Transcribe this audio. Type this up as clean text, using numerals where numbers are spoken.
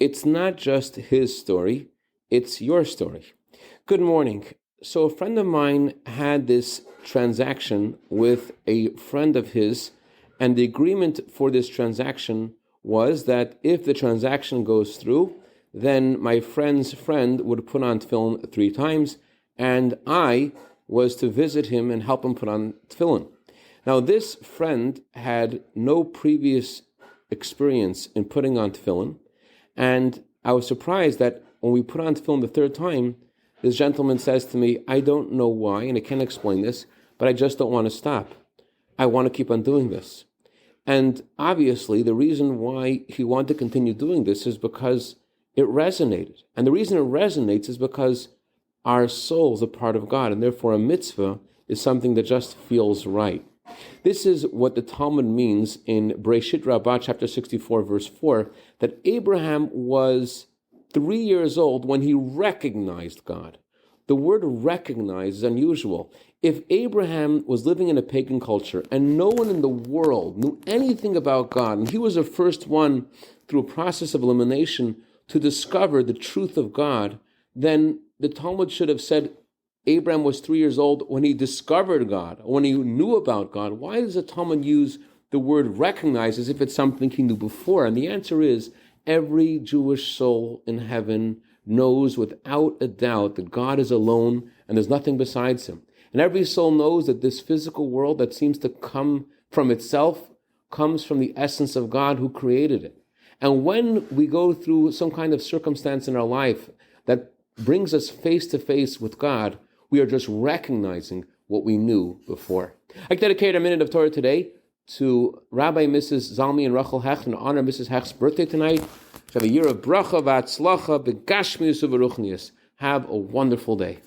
it's not just his story, it's your story. Good morning. So a friend of mine had this transaction with a friend of his, and the agreement for this transaction was that if the transaction goes through, then my friend's friend would put on tefillin 3 times, and I was to visit him and help him put on tefillin. Now, this friend had no previous experience in putting on tefillin, and I was surprised that when we put on tefillin the 3rd time, this gentleman says to me, I don't know why, and I can't explain this, but I just don't want to stop. I want to keep on doing this. And obviously, the reason why he wanted to continue doing this is because it resonated. And the reason it resonates is because our soul is a part of God, and therefore a mitzvah is something that just feels right. This is what the Talmud means in Bereshit Rabbah, chapter 64, verse 4, that Abraham was 3 years old when he recognized God. The word recognize is unusual. If Abraham was living in a pagan culture and no one in the world knew anything about God, and he was the first one through a process of elimination to discover the truth of God, then the Talmud should have said Abraham was 3 years old when he discovered God, when he knew about God. Why does the Talmud use the word recognize as if it's something he knew before? And the answer is, every Jewish soul in heaven knows without a doubt that God is alone and there's nothing besides him. And every soul knows that this physical world that seems to come from itself comes from the essence of God who created it. And when we go through some kind of circumstance in our life that brings us face to face with God, we are just recognizing what we knew before. I dedicate a minute of Torah today to Rabbi and Mrs. Zalmi and Rachel Hecht in honor of Mrs. Hecht's birthday tonight. Have a year of bracha v'atzlacha b'gashmius u'v'ruchnius. Have a wonderful day.